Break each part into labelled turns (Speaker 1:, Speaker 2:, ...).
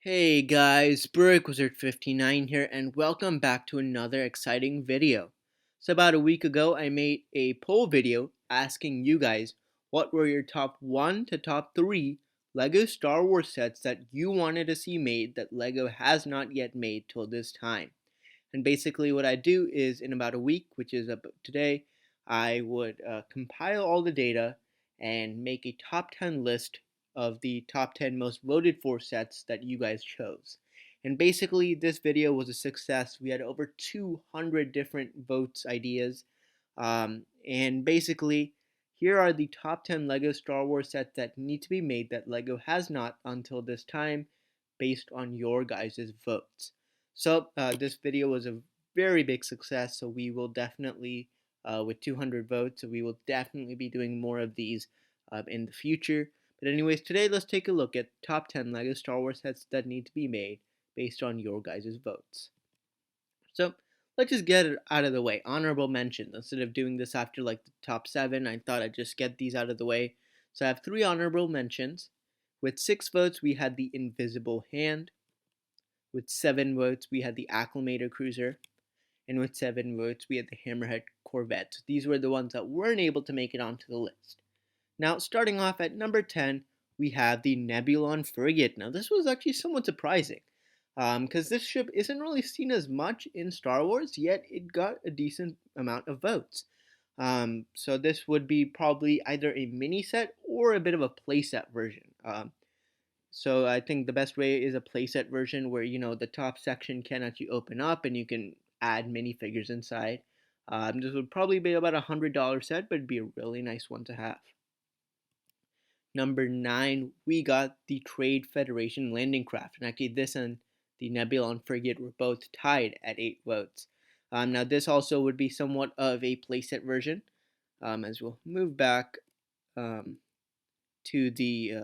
Speaker 1: Hey guys, BurrickWizard59 here, and welcome back to another exciting video. So about a week ago, I made a poll video asking you guys what were your top 1 to top 3 LEGO Star Wars sets that you wanted to see made that LEGO has not yet made till this time. And basically what I do is in about a week, which is about today, I would compile all the data and make a top 10 list of the top 10 most voted for sets that you guys chose. And basically this video was a success. We had over 200 different votes ideas. And basically here are the top 10 LEGO Star Wars sets that need to be made that LEGO has not until this time based on your guys' votes. So this video was a very big success. So we will definitely, with 200 votes, so we will definitely be doing more of these in the future. But anyways, today let's take a look at top 10 LEGO Star Wars sets that need to be made based on your guys' votes. So let's just get it out of the way. Honorable mentions. Instead of doing this after like the top 7, I thought I'd just get these out of the way. So I have 3 honorable mentions. With 6 votes, we had the Invisible Hand. With 7 votes, we had the Acclamator Cruiser. And with 7 votes, we had the Hammerhead Corvette. So these were the ones that weren't able to make it onto the list. Now, starting off at number 10, we have the Nebulon Frigate. Now, this was actually somewhat surprising because this ship isn't really seen as much in Star Wars, yet it got a decent amount of votes. So this would be probably either a mini set or a bit of a playset version. So I think the best way is a playset version where the top section can actually open up and you can add minifigures inside. This would probably be about $100 set, but it'd be a really nice one to have. Number 9, we got the Trade Federation landing craft, and actually this and the Nebulon frigate were both tied at 8 votes. Now this also would be somewhat of a playset version, as we'll move back um, to the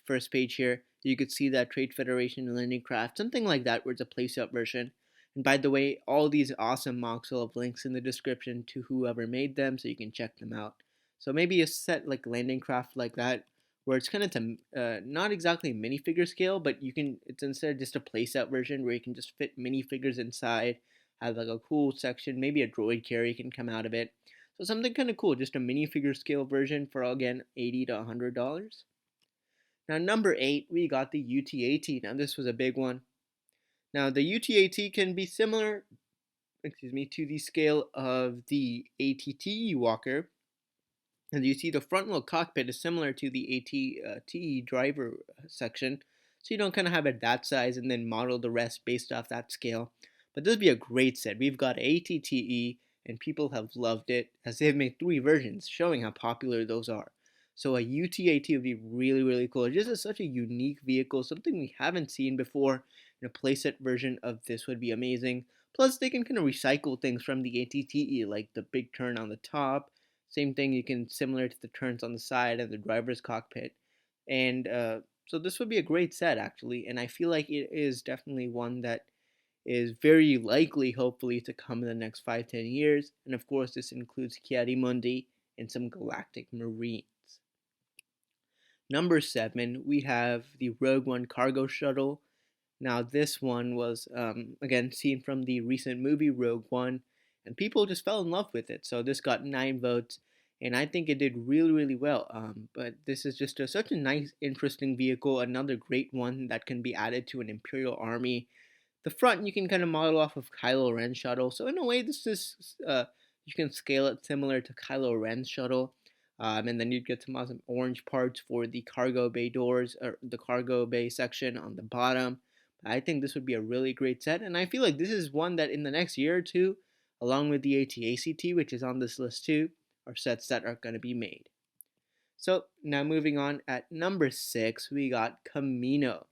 Speaker 1: first page here. You could see that Trade Federation landing craft, something like that, where it's a playset version. And by the way, all these awesome mocks will have links in the description to whoever made them, so you can check them out. So maybe a set like landing craft like that, where it's kind of to not exactly minifigure scale, but it's instead just a playset version where you can just fit minifigures inside, have like a cool section, maybe a droid carry can come out of it. So something kind of cool, just a minifigure scale version for again $80 to $100. Now number 8, we got the UT-AT. Now this was a big one. Now the UT-AT can be similar, to the scale of the AT-TE Walker. As you see, the front wheel cockpit is similar to the AT-TE driver section, so you don't kind of have it that size and then model the rest based off that scale. But this would be a great set. We've got AT-TE, and people have loved it, as they've made 3 versions, showing how popular those are. So a UT-AT would be really, really cool. It just is such a unique vehicle, something we haven't seen before, and a playset version of this would be amazing. Plus, they can kind of recycle things from the AT-TE, like the big turn on the top. Same thing, you can similar to the turns on the side of the driver's cockpit. And so this would be a great set, actually. And I feel like it is definitely one that is very likely, hopefully, to come in the next 5-10 years. And of course, this includes Ki-Adi-Mundi and some Galactic Marines. Number 7, we have the Rogue One cargo shuttle. Now, this one was, again, seen from the recent movie Rogue One, and people just fell in love with it. So this got 9 votes, and I think it did really, really well. But this is just such a nice, interesting vehicle, another great one that can be added to an Imperial army. The front you can kind of model off of Kylo Ren's shuttle, so in a way, this is you can scale it similar to Kylo Ren's shuttle. And then you'd get some awesome orange parts for the cargo bay doors, or the cargo bay section on the bottom. I think this would be a really great set, and I feel like this is one that in the next year or two, along with the AT-ACT, which is on this list too, are sets that are going to be made. So now moving on, at number 6, we got Kamino.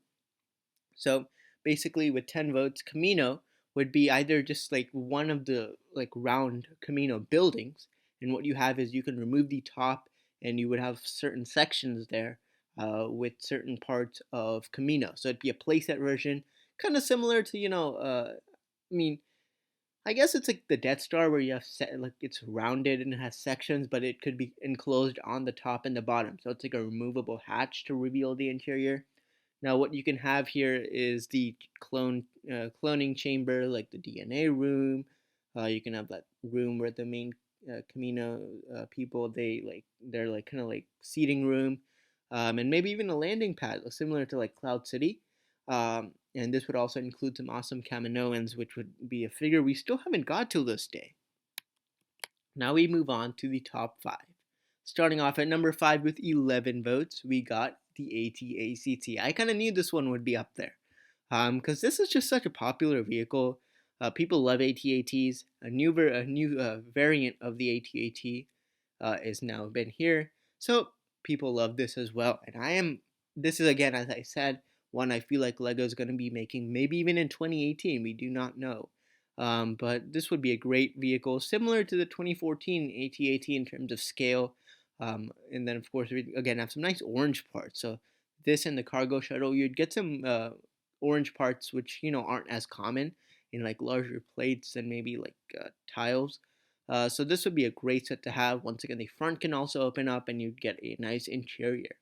Speaker 1: So basically, with 10 votes, Kamino would be either just like one of the like round Kamino buildings, and what you have is you can remove the top, and you would have certain sections there with certain parts of Kamino. So it'd be a playset version, kind of similar to I mean, I guess it's like the Death Star where you have like it's rounded and it has sections, but it could be enclosed on the top and the bottom. So it's like a removable hatch to reveal the interior. Now, what you can have here is the cloning chamber, like the DNA room. You can have that room where the main Camino people they're like kind of like seating room, and maybe even a landing pad, similar to like Cloud City. And this would also include some awesome Kaminoans, which would be a figure we still haven't got till this day. Now we move on to the top 5. Starting off at number 5 with 11 votes, we got the AT-ACT. I kind of knew this one would be up there because this is just such a popular vehicle. People love AT-ATs. A new variant of the AT-AT is now been here, so people love this as well. And this is again, as I said, one I feel like Lego is going to be making, maybe even in 2018. We do not know. But this would be a great vehicle, similar to the 2014 AT-AT in terms of scale. And then, of course, we again have some nice orange parts. So this and the cargo shuttle, you'd get some orange parts, which aren't as common in like larger plates and maybe like tiles. So this would be a great set to have. Once again, the front can also open up, and you'd get a nice interior.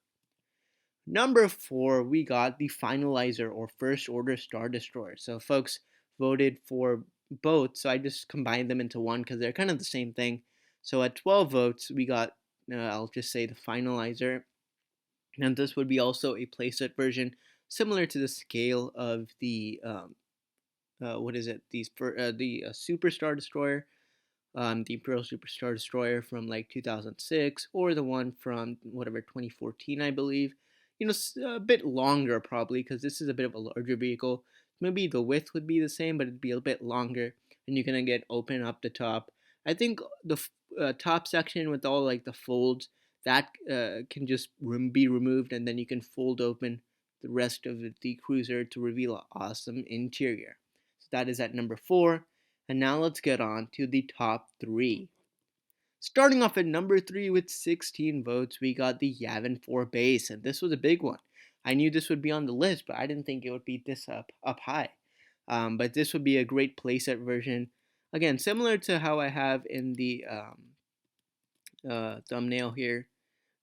Speaker 1: Number 4, we got the Finalizer or First Order Star Destroyer. So folks voted for both, so I just combined them into one because they're kind of the same thing. So at 12 votes, we got, I'll just say the Finalizer. And this would be also a playset version, similar to the scale of the, what is it, the Superstar Destroyer. The Imperial Superstar Destroyer from like 2006, or the one from whatever 2014, I believe. A bit longer probably because this is a bit of a larger vehicle. Maybe the width would be the same, but it'd be a bit longer, and you're gonna get open up the top. I think the top section with all like the folds that can just be removed, and then you can fold open the rest of the cruiser to reveal an awesome interior. So that is at number 4. And now let's get on to the top 3. Starting off at number 3 with 16 votes, we got the Yavin 4 base, and this was a big one. I knew this would be on the list, but I didn't think it would be this up high. But this would be a great playset version. Again, similar to how I have in the thumbnail here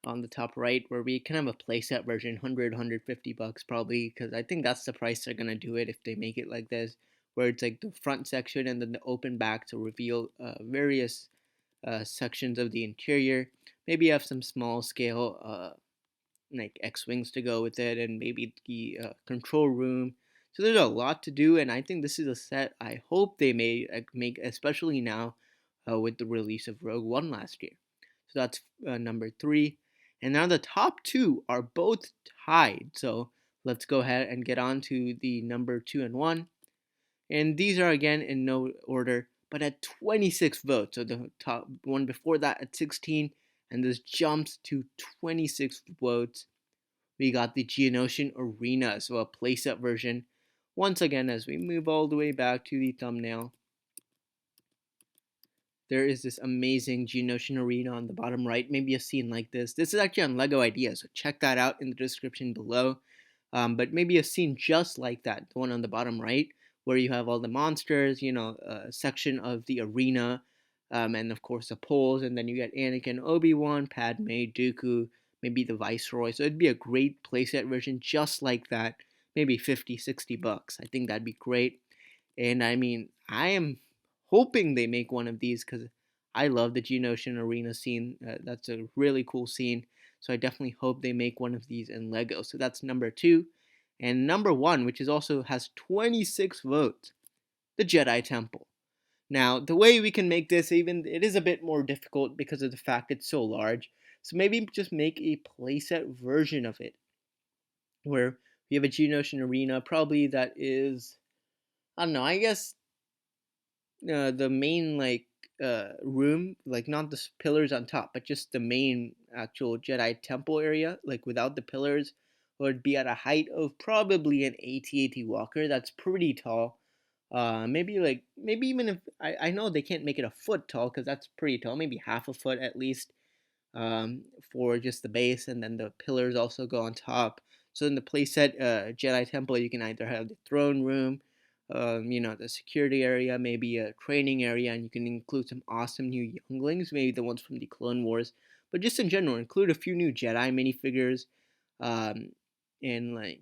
Speaker 1: on the top right, where we can have a playset version, 150 bucks probably, because I think that's the price they're gonna do it if they make it like this, where it's like the front section and then the open back to reveal various sections of the interior. Maybe have some small scale like X-wings to go with it, and maybe the control room. So there's a lot to do, and I think this is a set I hope they may make, especially now with the release of Rogue One last year. So that's number 3. And now the top 2 are both tied. So let's go ahead and get on to the number 2 and 1. And these are again in no order, but at 26 votes. So the top one before that at 16, and this jumps to 26 votes. We got the Geonosian Arena, so a playset version. Once again, as we move all the way back to the thumbnail, there is this amazing Geonosian Arena on the bottom right. Maybe a scene like this. This is actually on Lego Ideas, so check that out in the description below. But maybe a scene just like that, the one on the bottom right, where you have all the monsters, a section of the arena, and of course the poles, and then you get Anakin, Obi-Wan, Padme, Dooku, maybe the Viceroy. So it'd be a great playset version just like that, maybe 50, 60 bucks. I think that'd be great. And I mean, I am hoping they make one of these because I love the Geonosian Arena scene. That's a really cool scene. So I definitely hope they make one of these in Lego. So that's number 2. And number 1, which is also has 26 votes, the Jedi Temple. Now, the way we can make this, even it is a bit more difficult because of the fact it's so large. So maybe just make a playset version of it, where we have a Geonosian Arena, probably that is, I don't know, I guess the main room, like not the pillars on top, but just the main actual Jedi temple area, like without the pillars, would be at a height of probably an AT-AT Walker. That's pretty tall. Maybe even if I know they can't make it a foot tall because that's pretty tall. Maybe half a foot at least for just the base, and then the pillars also go on top. So in the playset Jedi Temple, you can either have the throne room, the security area, maybe a training area, and you can include some awesome new younglings, maybe the ones from the Clone Wars, but just in general, include a few new Jedi minifigures, and like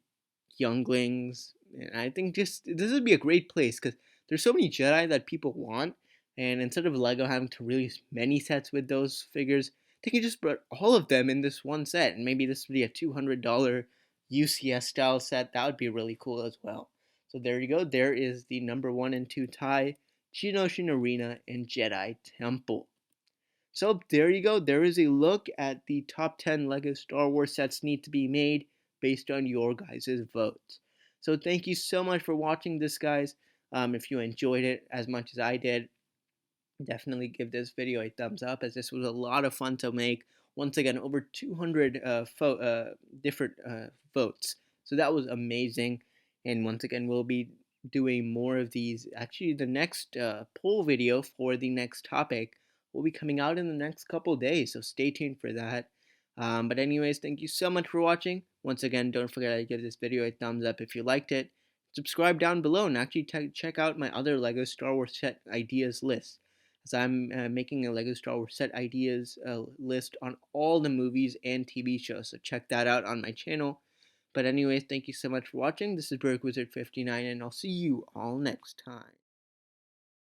Speaker 1: younglings. And I think just this would be a great place because there's so many Jedi that people want, and instead of Lego having to release many sets with those figures, they can just put all of them in this one set, and maybe this would be a $200 UCS style set. That would be really cool as well. So there you go. There is the number 1 and 2 tie, Geonosian Arena, and Jedi Temple. So there you go. There is a look at the top 10 LEGO Star Wars sets need to be made based on your guys' votes. So thank you so much for watching this, guys. If you enjoyed it as much as I did, definitely give this video a thumbs up, as this was a lot of fun to make. Once again, over 200 different votes. So that was amazing. And once again, we'll be doing more of these. Actually, the next poll video for the next topic will be coming out in the next couple days. So stay tuned for that. But anyways, thank you so much for watching. Once again, don't forget to give this video a thumbs up if you liked it. Subscribe down below and actually check out my other LEGO Star Wars set ideas list, as I'm making a LEGO Star Wars set ideas list on all the movies and TV shows. So check that out on my channel. But anyways, thank you so much for watching. This is BrickWizard59, and I'll see you all next time.